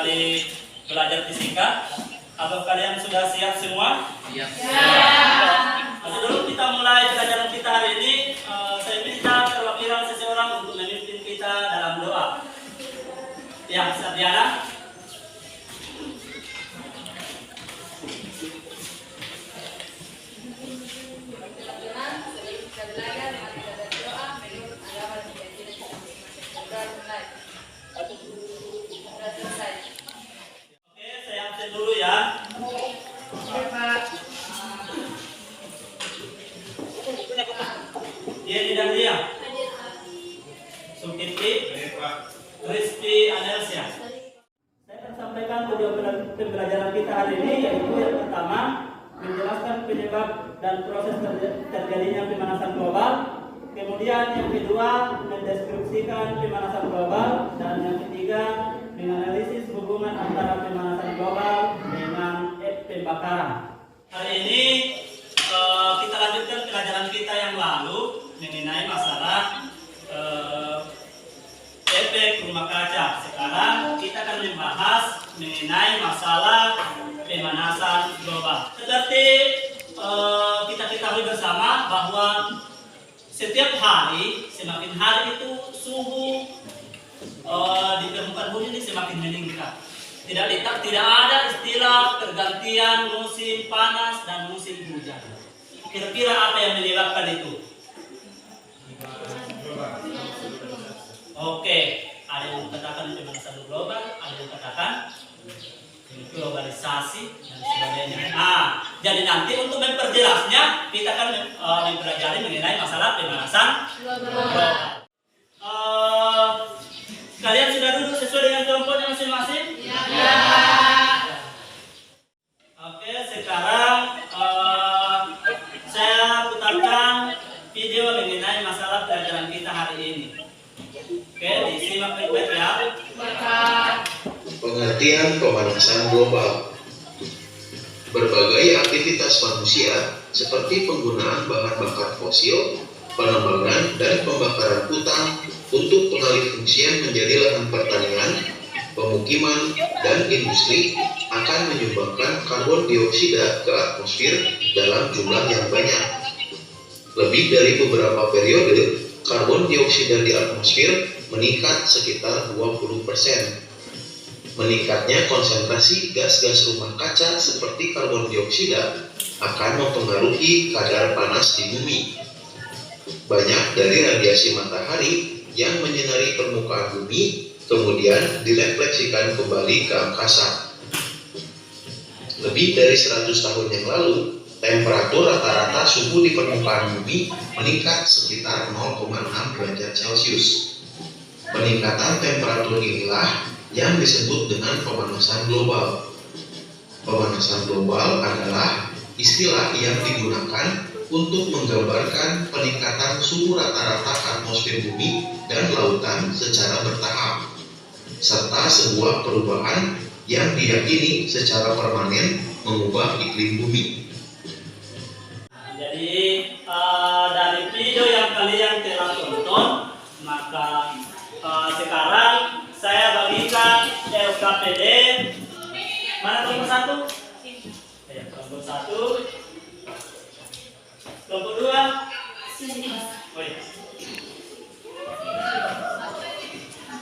kembali belajar fisika. Apa kalian sudah siap semua? Siap. Nanti dulu kita mulai pelajaran kita hari ini. Saya minta perwakilan seseorang untuk memimpin kita dalam doa. Ya, Sardiana. Oke, saya absen dulu ya. Dia dan dia. Sukiti, Rizky Anelsia. Saya akan sampaikan tujuan pembelajaran kita hari ini, yaitu yang pertama menjelaskan penyebab dan proses terjadinya pemanasan global. Kemudian yang kedua mendeskripsikan pemanasan global, dan yang ketiga menganalisis hubungan antara pemanasan global dengan pembakaran. Hari ini kita lanjutkan pelajaran kita yang lalu mengenai masalah efek rumah kaca. Sekarang kita akan membahas mengenai masalah pemanasan global. Seperti kita ketahui bersama bahwa setiap hari, semakin hari itu suhu di permukaan bumi ini semakin meningkat. Tidak ada istilah pergantian musim panas dan musim hujan. Kira-kira apa yang menyebabkan itu? Oke, ada yang mengatakan pemanasan global, ada yang mengatakan globalisasi dan sebagainya. Jadi nanti untuk memperjelasnya kita akan mempelajari mengenai masalah pemanasan global. Kalian sudah duduk sesuai dengan kelompoknya masing-masing? Ya. Oke, sekarang saya putarkan video mengenai masalah pelajaran kita hari ini. Oke, disimak baik-baik ya. Pengertian pemanasan global. Berbagai aktivitas manusia seperti penggunaan bahan bakar fosil, penambangan dan pembakaran hutan untuk pengalih fungsian menjadi lahan pertanian, pemukiman, dan industri akan menyumbangkan karbon dioksida ke atmosfer dalam jumlah yang banyak. Lebih dari beberapa periode, karbon dioksida di atmosfer meningkat sekitar 20%. Meningkatnya konsentrasi gas-gas rumah kaca seperti karbon dioksida akan mempengaruhi kadar panas di bumi. Banyak dari radiasi matahari yang menyinari permukaan bumi kemudian direfleksikan kembali ke angkasa. Lebih dari 100 tahun yang lalu, temperatur rata-rata suhu di permukaan bumi meningkat sekitar 0,6 derajat Celcius. Peningkatan temperatur inilah yang disebut dengan pemanasan global. Pemanasan global adalah istilah yang digunakan untuk menggambarkan peningkatan suhu rata-rata atmosfer bumi dan lautan secara bertahap, serta sebuah perubahan yang diyakini secara permanen mengubah iklim bumi. Jadi dari video yang kalian telah tonton, maka sekarang saya bagikan LKPD. Mana kelompok 1? Kelompok 1. Kelompok 2.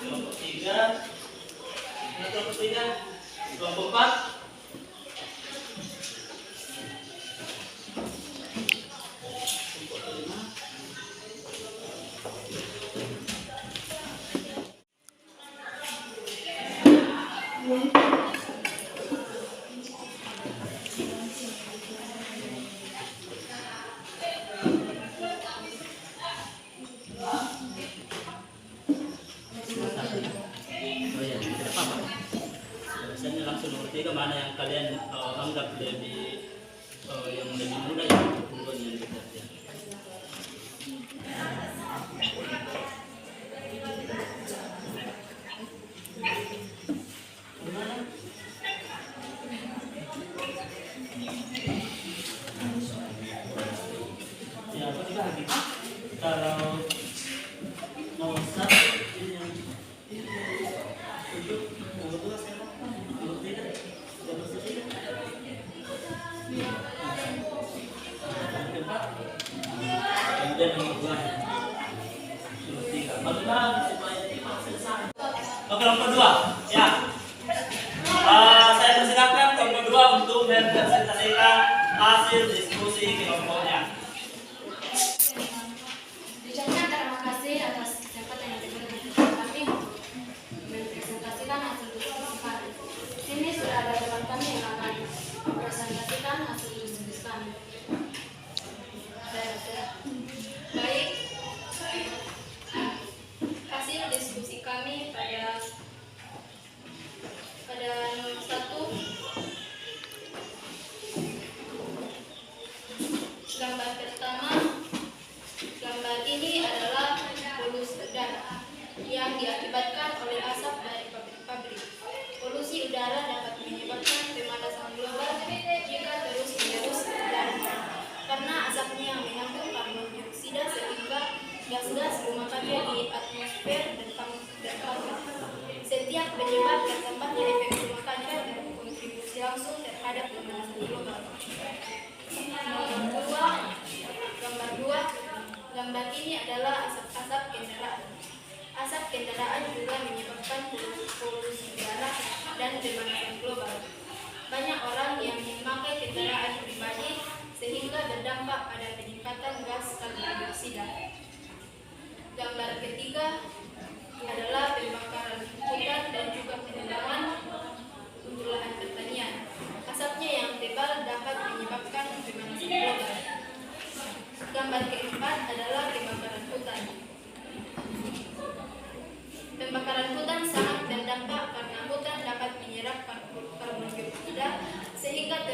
Kelompok 3. Kelompok 3. Kelompok 4. Biasanya langsung nomor 3 mana yang kalian anggap lebih yang lebih mudah ya, duluan yang dekat ya. Ya, apa dibagi? Kalau nomor 1 ini yang untuk nomor 2 saya kemudian nomor 2 ya. Bagaimana supaya selesai? Oke, nomor 2 ya. Saya persilakan nomor 2 untuk mempresentasikan hasil diskusi kelompoknya. Terima kasih atas kesempatan yang diberikan kepada kami mempresentasikan hasil diskusi kami. Sini sudah ada teman kami yang akan mempresentasikan hasil diskusi kami. Baik, hasil diskusi kami pada nomor 1, gambar pertama. Gambar ini adalah polusi udara yang diakibatkan oleh asap dari pabrik. Polusi udara dapat menyebabkan pemanasan global jika terus-menerus terjadi. Karena asapnya mengandung karbon dioksida sehingga gas-gas rumah kaca di atmosfer bertambah. Setiap penyebab bertambahnya efek rumah kaca berkontribusi langsung terhadap pemanasan global. Gambar 2. Gambar ini adalah asap kendaraan. Asap kendaraan juga menyebabkan polusi udara dan pemanasan global. Banyak orang yang memakai kendaraan pribadi sehingga berdampak pada peningkatan gas karbon dioksida. Gambar ketiga adalah pembakaran hutan dan juga penebangan untuk lahan pertanian. Asapnya yang tebal dapat menyebabkan pemanasan global. Gambar keempat adalah pembakaran hutan. Pembakaran hutan sangat berdampak karena hutan dapat menyerap karbon dioksida sehingga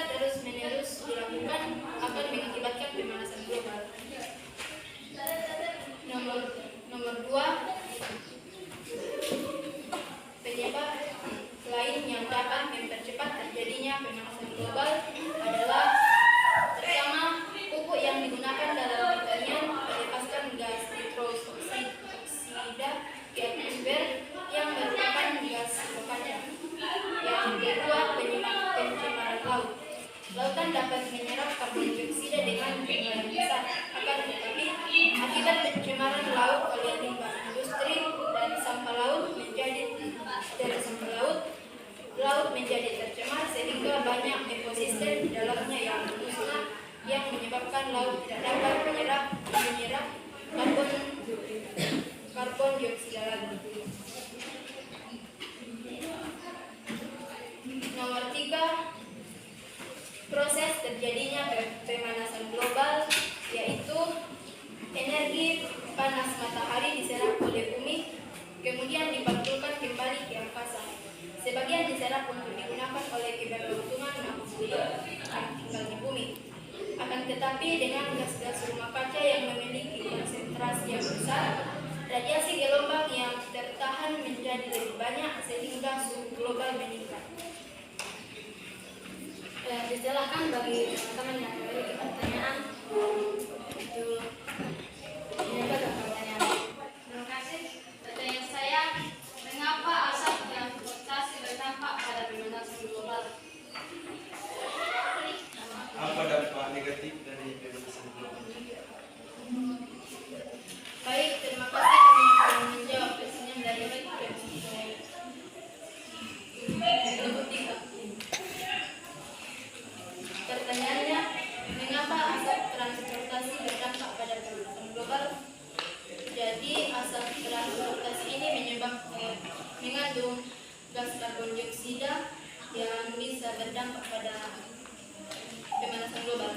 terus-menerus dilakukan akan mengakibatkan pemanasan global. Nomor 2, penyebab lain yang dapat mempercepat terjadinya pemanasan global adalah: pertama, pupuk yang digunakan dalam pertanian melepaskan gas nitrous oksida ke atmosfer yang merupakan gas rumah kaca. Yang kedua, pencemaran laut. Lautan dapat menyerap karbon dioksida dengan jumlah yang besar. Akan tetapi, akibat pencemaran laut oleh limbah industri dan sampah laut menjadi tercemar sehingga banyak ekosistem di dalamnya yang musnah, yang menyebabkan laut tidak dapat menyerap karbon dioksida lagi. Nomor 3, proses terjadinya pemanasan global, yaitu energi panas matahari diserap oleh bumi, kemudian dipantulkan kembali ke angkasa. Sebagian diserap untuk digunakan oleh keberuntungan makhluk yang tinggal di bumi. Akan tetapi dengan gas-gas rumah kaca yang memiliki konsentrasi yang besar, radiasi gelombang yang tertahan menjadi lebih banyak sehingga suhu global meningkat. Disilahkan bagi teman-teman yang memiliki pertanyaan untuk menyampaikan pertanyaan. Terima kasih. Pertanyaan saya, mengapa asap transportasi berdampak pada pemanasan global? Apa dampak negatif dari pemanasan global? Baik, terima kasih. Kami akan menjawab pertanyaan dari pertanyaannya, mengapa asap transportasi berdampak pada pemanasan global? Jadi, asap transportasi ini mengandung gas karbon dioksida yang bisa berdampak pada pemanasan global.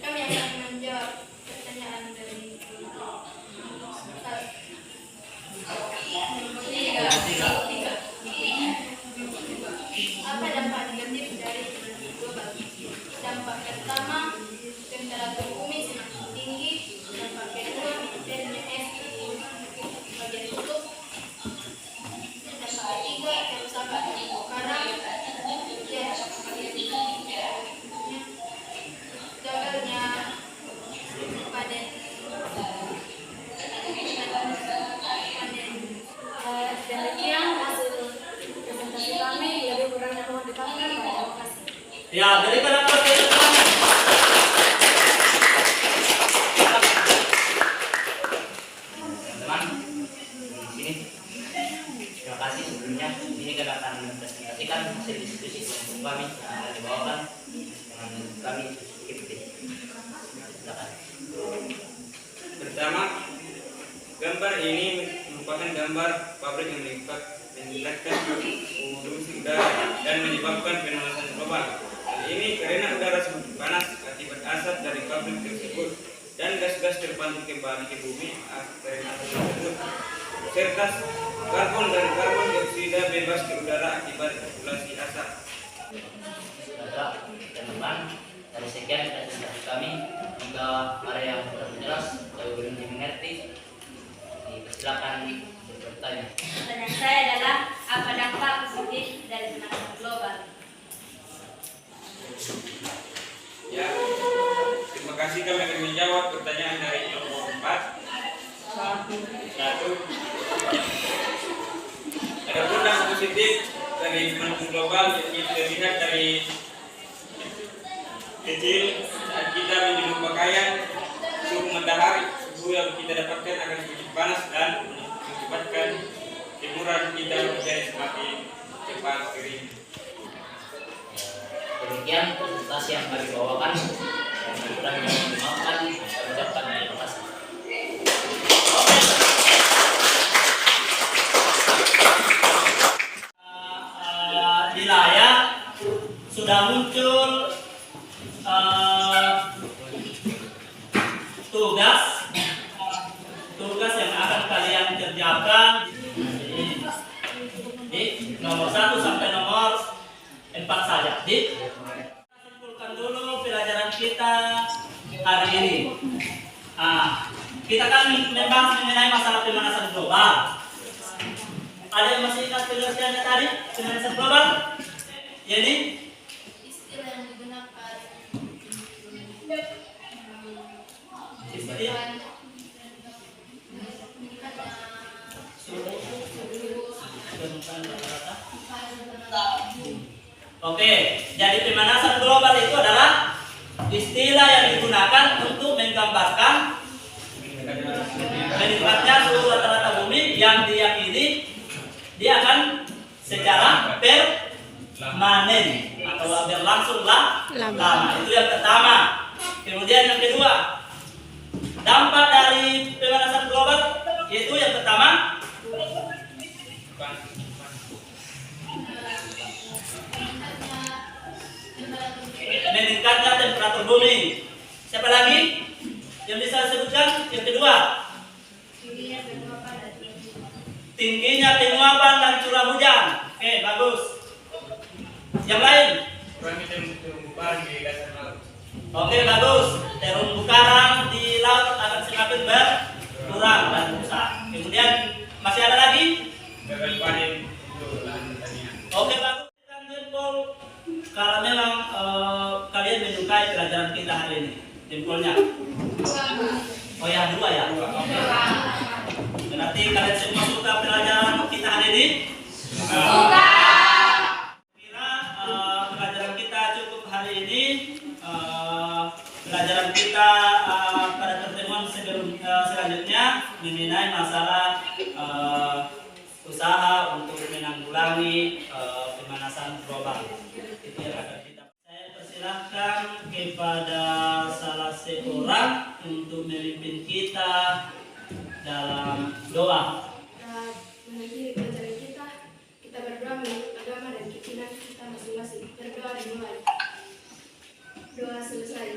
Kami akan menjawab pertanyaan dari tiga. Apa dampak negatif dari pemanasan global? Dampak pertama, temperatur bumi semakin tinggi. Dampak kedua, meningkatnya es di bagian kutub. Dampak ketiga, kerusakan terumbu karang. Ya, berikan aplaus bagi teman-teman. Teman-teman, sini. Terima kasih sebelumnya. Ini kita akan presentasikan hasil diskusi kelompok kami yang akan dibawakan dengan kami ikuti. Silakan. Pertama, gambar ini merupakan gambar pabrik yang meningkatkan polusi udara dan menyebabkan pemanasan global. Hal ini karena udara semakin panas akibat asap dari pabrik tersebut dan gas-gas terpantul kembali ke bumi karena asap tersebut, serta karbon dan karbon dioksida bebas ke udara akibat populasi asap. Saudara, teman-teman, dari sekian presentasi kami, semoga ada yang kurang jelas atau belum dimengerti, silakan bertanya. Pertanyaan saya adalah apa dampak positif dari pemanasan global? Ya, terima kasih kami akan menjawab pertanyaan dari kelompok 4. Satu. Ada pun dampak positif dari pemanasan global yang terlihat dari kecil saat kita menjenuh pakaian, suhu matahari, suhu yang kita dapatkan akan semakin panas dan mengakibatkan jemuran kita menjadi semakin cepat kering. Demikian presentasi yang kami bawakan. Mudah-mudahan yang dimaafkan, saya ucapkan terima kasih. Di layar sudah muncul tugas yang akan kalian kerjakan di nomor 1 sampai nomor 4 saja. Simpulkan dulu pelajaran kita hari ini. Kita kan membahas mengenai masalah pemanasan global. Ada yang masih ingat pengertiannya tadi pemanasan global? Jadi Istilah yang digunakan istilah Oke, jadi pemanasan global itu adalah istilah yang digunakan untuk menggambarkan meningkatnya suhu rata-rata bumi yang diyakini dia akan secara permanen atau berlangsung lama. Itu yang pertama. Kemudian yang kedua, dampak dari pemanasan global yaitu yang pertama meningkatnya temperatur bumi. Siapa lagi yang bisa disebutkan? Yang kedua, tingginya penguapan dan curah hujan. Oke, bagus. Yang lain? Terumbu karang di dasar laut. Oke, bagus. Terumbu karang di laut akan semakin berkurang dan rusak. Kemudian masih ada lagi? Gagal panen untuk lahan pertanian. Oke, bagus. Kan jempol kalau memang kalian menyukai pelajaran kita hari ini. Jempolnya. Oh ya, 2 ya. Oke. Berarti kalian semua suka pelajaran kita hari ini? Suka. Kira pelajaran kita cukup hari ini. Pelajaran kita pada pertemuan selanjutnya mengenai masalah usaha untuk menanggulangi pemanasan global. Itu yang akan kita. Saya persilahkan kepada salah seorang untuk memimpin kita dalam doa. mengakhiri pelajaran kita berdoa menurut agama dan keyakinan kita masing-masing. Berdoa dimulai. Doa selesai.